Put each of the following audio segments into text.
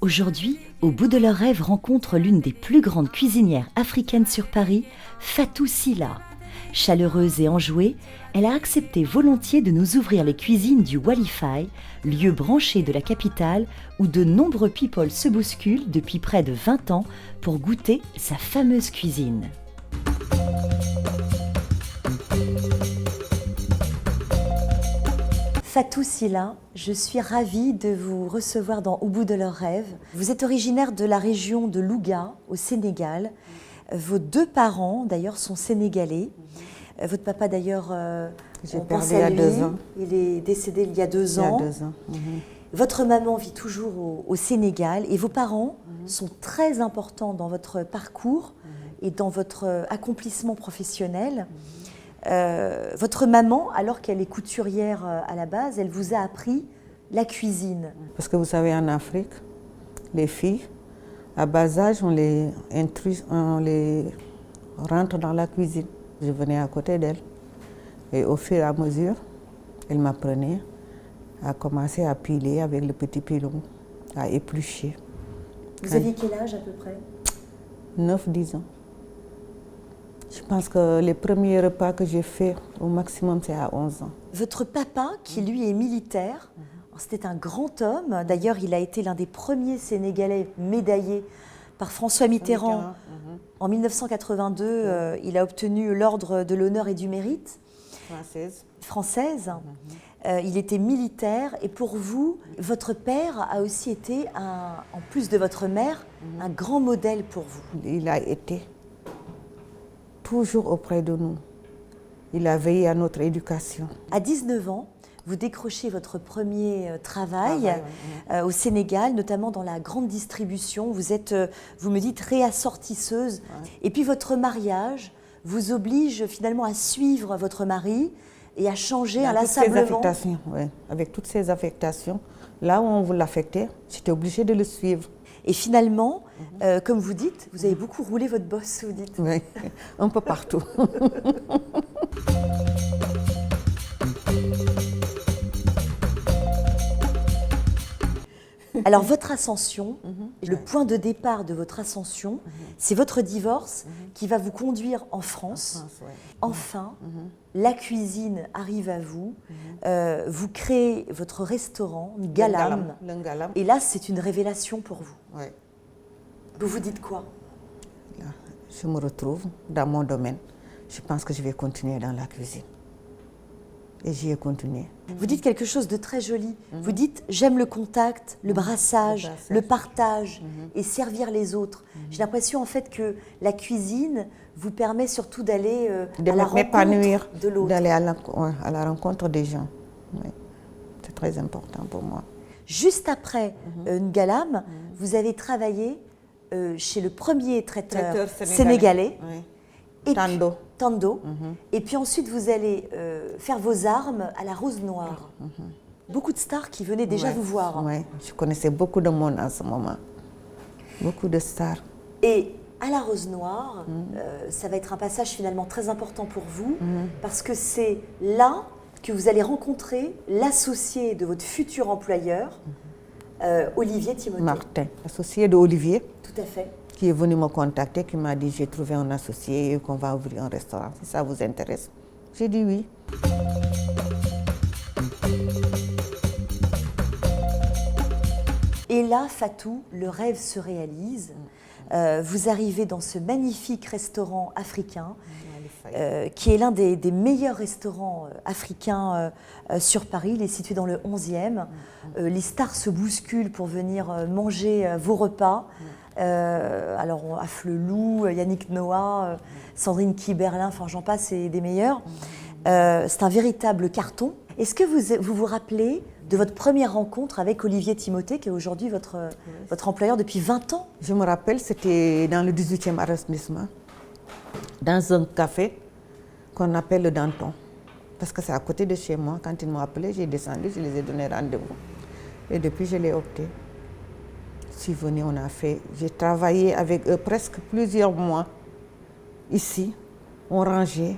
Aujourd'hui, Au bout de leurs rêves rencontre l'une des plus grandes cuisinières africaines sur Paris, Fatou Sylla. Chaleureuse et enjouée, elle a accepté volontiers de nous ouvrir les cuisines du Walify, lieu branché de la capitale où de nombreux people se bousculent depuis près de 20 ans pour goûter sa fameuse cuisine. Fatou Sylla, je suis ravie de vous recevoir dans Au bout de leurs rêves. Vous êtes originaire de la région de Louga, au Sénégal. Vos deux parents, d'ailleurs, sont sénégalais. Votre papa, d'ailleurs, j'ai perdu il y a 2 ans. Il est décédé il y a 2 ans. Il y a 2 ans. Votre maman vit toujours au Sénégal et vos parents sont très importants dans votre parcours et dans votre accomplissement professionnel. Votre maman, alors qu'elle est couturière à la base, elle vous a appris la cuisine. Parce que vous savez, en Afrique, les filles, à bas âge, on les rentre dans la cuisine. Je venais à côté d'elle et au fur et à mesure, elle m'apprenait à commencer à piler avec le petit pilon, à éplucher. Vous aviez quel âge à peu près? 9-10 ans. Je pense que les premiers repas que j'ai faits au maximum, c'est à 11 ans. Votre papa, qui lui est militaire, c'était un grand homme. D'ailleurs, il a été l'un des premiers Sénégalais médaillés par François Mitterrand. En 1982, il a obtenu l'ordre de l'honneur et du mérite. Française. Il était militaire et pour vous, votre père a aussi été, en plus de votre mère, un grand modèle pour vous. Il a été toujours auprès de nous. Il a veillé à notre éducation. À 19 ans, vous décrochez votre premier travail au Sénégal, notamment dans la grande distribution. Vous êtes, vous me dites, réassortisseuse. Et puis votre mariage vous oblige finalement à suivre votre mari et à changer inlassablement. Avec toutes ces affectations, là où on vous l'affectait, j'étais obligée de le suivre. Et finalement, comme vous dites, vous avez beaucoup roulé votre bosse, vous dites. Oui, un peu partout. Alors, votre ascension, le point de départ de votre ascension, c'est votre divorce qui va vous conduire en France. Enfin, la cuisine arrive à vous. Vous créez votre restaurant, Ngalam. Et là, c'est une révélation pour vous. Ouais. Vous vous dites quoi? Là, je me retrouve dans mon domaine. Je pense que je vais continuer dans la cuisine. Et j'y ai continué. Vous dites quelque chose de très joli. Vous dites « j'aime le contact, le brassage, le partage et servir les autres ». J'ai l'impression en fait que la cuisine vous permet surtout d'aller à la rencontre de l'autre. D'aller à la rencontre des gens. Oui. C'est très important pour moi. Juste après Ngalam, vous avez travaillé chez le premier traiteur sénégalais. Oui. Tando. Et puis ensuite, vous allez faire vos armes à la Rose Noire. Beaucoup de stars qui venaient déjà vous voir. Oui, je connaissais beaucoup de monde en ce moment. Beaucoup de stars. Et à la Rose Noire, ça va être un passage finalement très important pour vous, parce que c'est là que vous allez rencontrer l'associé de votre futur employeur, Olivier Timothée. Martin, associé d'Olivier. Tout à fait. Qui est venu me contacter, qui m'a dit « j'ai trouvé un associé et qu'on va ouvrir un restaurant, si ça vous intéresse ». J'ai dit oui. Et là, Fatou, le rêve se réalise. Vous arrivez dans ce magnifique restaurant africain, qui est l'un des meilleurs restaurants africains sur Paris. Il est situé dans le 11e. Les stars se bousculent pour venir manger vos repas. Alors, Afflelou, Yannick Noah, Sandrine Kiberlin, enfin j'en passe, c'est des meilleurs. C'est un véritable carton. Est-ce que vous vous rappelez de votre première rencontre avec Olivier Timothée, qui est aujourd'hui votre employeur depuis 20 ans? Je me rappelle, c'était dans le 18e arrondissement, dans un café qu'on appelle le Danton. Parce que c'est à côté de chez moi. Quand ils m'ont appelé, j'ai descendu, je les ai donné rendez-vous. Et depuis, je l'ai opté. Je suis venue, j'ai travaillé avec eux presque plusieurs mois. Ici, on rangeait,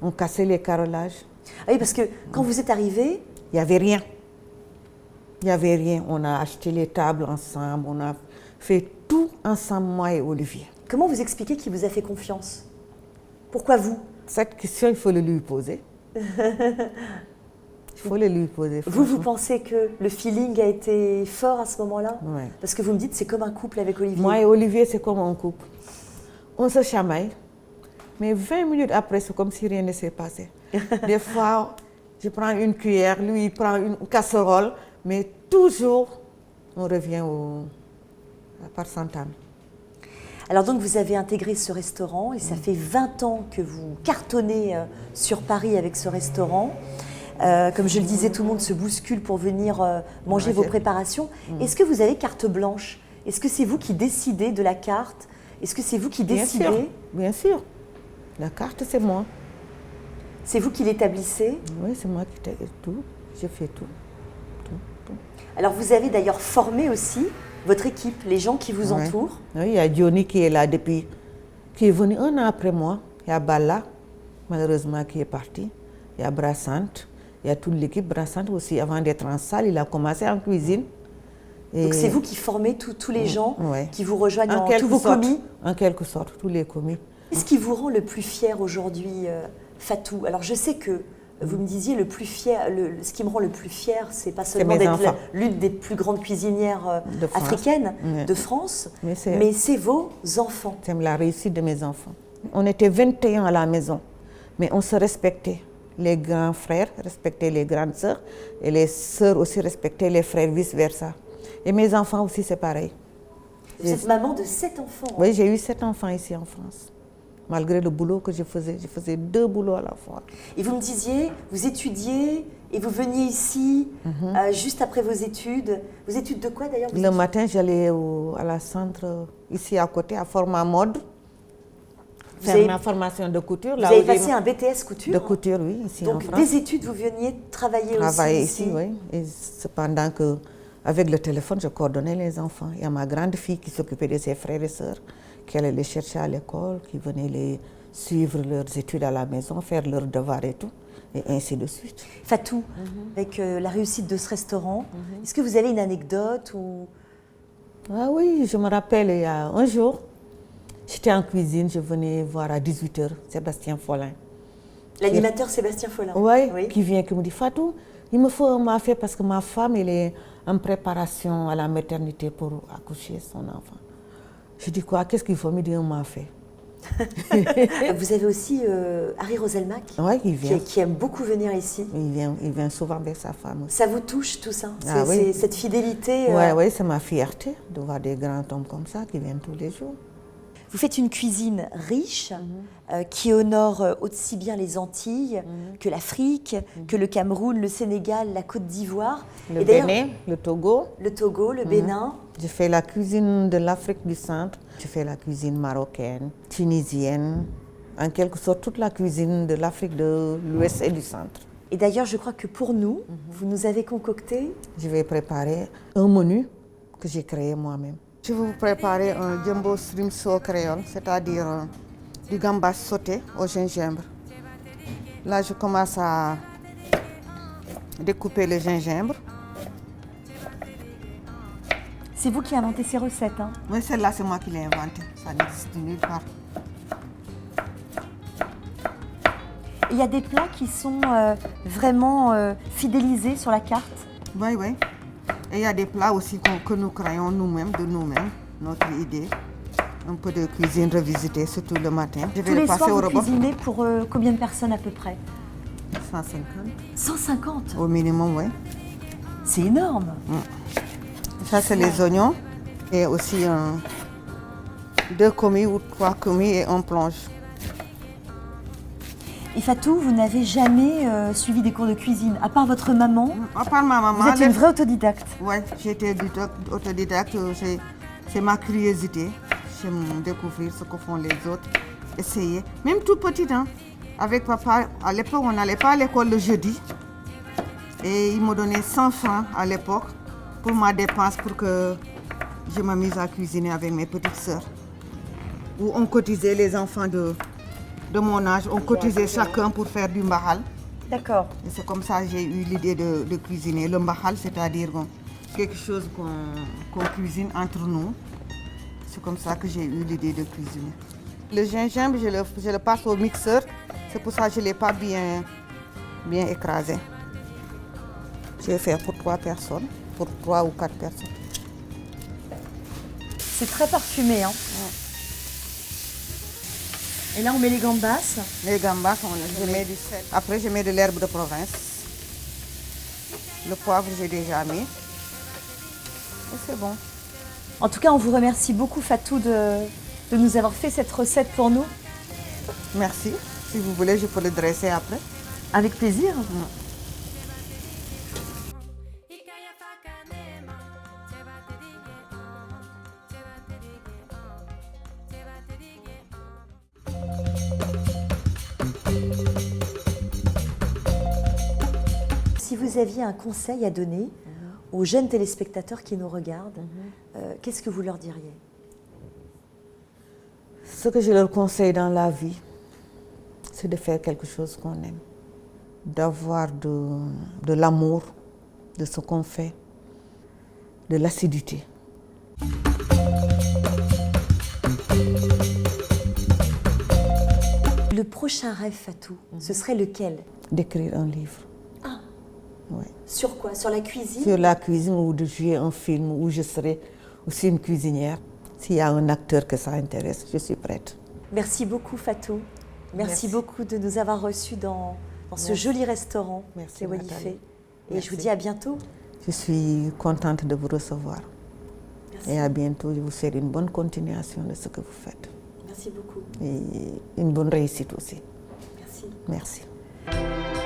on cassait les carrelages. Ah oui, parce que quand vous êtes arrivé, il n'y avait rien. Il n'y avait rien. On a acheté les tables ensemble, on a fait tout ensemble, moi et Olivier. Comment vous expliquez qu'il vous a fait confiance? Pourquoi vous? Cette question, il faut le lui poser. Il faut le lui poser. Vous pensez que le feeling a été fort à ce moment-là? Oui. Parce que vous me dites c'est comme un couple avec Olivier. Moi et Olivier, c'est comme un couple. On se chamaille, mais 20 minutes après, c'est comme si rien ne s'est passé. Des fois, je prends une cuillère, lui, il prend une casserole, mais toujours, on revient par centaines. Alors donc vous avez intégré ce restaurant et ça fait 20 ans que vous cartonnez sur Paris avec ce restaurant. Comme je le disais, tout le monde se bouscule pour venir manger vos préparations. Est-ce que vous avez carte blanche? Est-ce que c'est vous qui décidez de la carte? Est-ce que c'est vous qui décidez? Bien sûr. La carte, c'est moi. C'est vous qui l'établissez? Oui, c'est moi qui fais tout. Je fais tout. Alors vous avez d'ailleurs formé aussi votre équipe, les gens qui vous entourent. Oui, il y a Johnny qui est là depuis, qui est venu 1 an après moi. Il y a Bala, malheureusement, qui est parti. Il y a Brassante. Il y a toute l'équipe Brassante aussi. Avant d'être en salle, il a commencé en cuisine. Et donc c'est vous qui formez tous les gens qui vous rejoignent en tous vos commis? En quelque sorte, tous les commis. Qu'est-ce qui vous rend le plus fier aujourd'hui, Fatou? Alors je sais que vous me disiez le plus fier, ce qui me rend le plus fier, c'est pas seulement d'être l'une des plus grandes cuisinières africaines de France, mais c'est vos enfants. C'est la réussite de mes enfants. On était 21 à la maison, mais on se respectait. Les grands frères respectaient les grandes sœurs et les sœurs aussi respectaient les frères, vice-versa. Et mes enfants aussi, c'est pareil. Vous êtes maman de 7 enfants. Oui, j'ai eu 7 enfants ici en France. Malgré le boulot que je faisais 2 boulots à la fois. Et vous me disiez, vous étudiez et vous veniez ici juste après vos études. Vos études de quoi d'ailleurs? Le matin, j'allais à la centre, ici à côté, à Format Mode, faire ma formation de couture. Vous avez passé un BTS couture? De couture, oui, ici en France. Donc des études, vous veniez travailler ici, oui. Et cependant que, avec le téléphone, je coordonnais les enfants. Il y a ma grande fille qui s'occupait de ses frères et sœurs, qui allait les chercher à l'école, qui venait les suivre leurs études à la maison, faire leurs devoirs et tout, et ainsi de suite. Fatou, avec la réussite de ce restaurant, est-ce que vous avez une anecdote ou... Ah oui, je me rappelle, il y a un jour, j'étais en cuisine, je venais voir à 18h Sébastien Follin. L'animateur Sébastien Follin? Oui, qui vient, qui me dit, Fatou, il me faut un mafé parce que ma femme, elle est en préparation à la maternité pour accoucher son enfant. Je dis quoi? Qu'est-ce qu'il faut? Me dire un mafé. Vous avez aussi Harry Roselmack, qui aime beaucoup venir ici. Il vient souvent avec sa femme. Ça vous touche tout ça? C'est cette fidélité? Oui, c'est ma fierté de voir des grands hommes comme ça qui viennent tous les jours. Vous faites une cuisine riche qui honore aussi bien les Antilles que l'Afrique, que le Cameroun, le Sénégal, la Côte d'Ivoire. Le Bénin, le Togo. Le Togo, le Bénin. Je fais la cuisine de l'Afrique du Centre, je fais la cuisine marocaine, tunisienne, en quelque sorte toute la cuisine de l'Afrique de l'Ouest et du Centre. Et d'ailleurs, je crois que pour nous, vous nous avez concocté... Je vais préparer un menu que j'ai créé moi-même. Je vais vous préparer un jumbo shrimp sauce créole, c'est-à-dire du gambas sauté au gingembre. Là, je commence à découper le gingembre. C'est vous qui inventez ces recettes, hein? Oui, celle-là, c'est moi qui l'ai inventée. Ça n'existe nulle part. Il y a des plats qui sont vraiment fidélisés sur la carte? Oui, oui. Et il y a des plats aussi que nous créons nous-mêmes, de nous-mêmes, notre idée. Un peu de cuisine revisitée, surtout le matin. Tous les soirs, vous cuisinez pour combien de personnes à peu près? 150. 150? Au minimum, oui. C'est énorme. Ça, c'est les oignons et aussi 2 commis ou 3 commis et on plonge. Et Fatou, vous n'avez jamais suivi des cours de cuisine, à part votre maman? À part ma maman. Vous êtes une vraie autodidacte? Oui, j'ai été autodidacte. C'est ma curiosité. J'aime découvrir ce que font les autres, essayer. Même tout petit, hein. Avec papa, à l'époque, on n'allait pas à l'école le jeudi. Et il m'a donné 100 francs à l'époque pour ma dépense, pour que je m'amuse à cuisiner avec mes petites sœurs. Où on cotisait les enfants de mon âge, on cotisait chacun pour faire du mbahal. D'accord. Et c'est comme ça que j'ai eu l'idée de cuisiner. Le mbahal, c'est-à-dire quelque chose qu'on cuisine entre nous. C'est comme ça que j'ai eu l'idée de cuisiner. Le gingembre, je le passe au mixeur. C'est pour ça que je ne l'ai pas bien écrasé. Je vais faire pour 3 personnes, pour 3 ou 4 personnes. C'est très parfumé. Hein. Ouais. Et là, on met les gambas. Les gambas, je mets du sel. Après, je mets de l'herbe de province. Le poivre, j'ai déjà mis. Et c'est bon. En tout cas, on vous remercie beaucoup, Fatou, de nous avoir fait cette recette pour nous. Merci. Si vous voulez, je peux le dresser après. Avec plaisir. Si vous aviez un conseil à donner aux jeunes téléspectateurs qui nous regardent, qu'est-ce que vous leur diriez? Ce que je leur conseille dans la vie, c'est de faire quelque chose qu'on aime, d'avoir de l'amour de ce qu'on fait, de l'assiduité. Le prochain rêve, Fatou, ce serait lequel? D'écrire un livre. Ah, Ouais. sur quoi? Sur la cuisine? Sur la cuisine ou de jouer un film où je serai aussi une cuisinière. S'il y a un acteur que ça intéresse, je suis prête. Merci beaucoup, Fatou. Merci beaucoup de nous avoir reçus dans ce joli restaurant Merci, qui est Walifé. Nathalie. Et Merci. je vous dis à bientôt. Je suis contente de vous recevoir. Merci. Et à bientôt. Je vous souhaite une bonne continuation de ce que vous faites. Merci beaucoup. Et une bonne réussite aussi. Merci. Merci.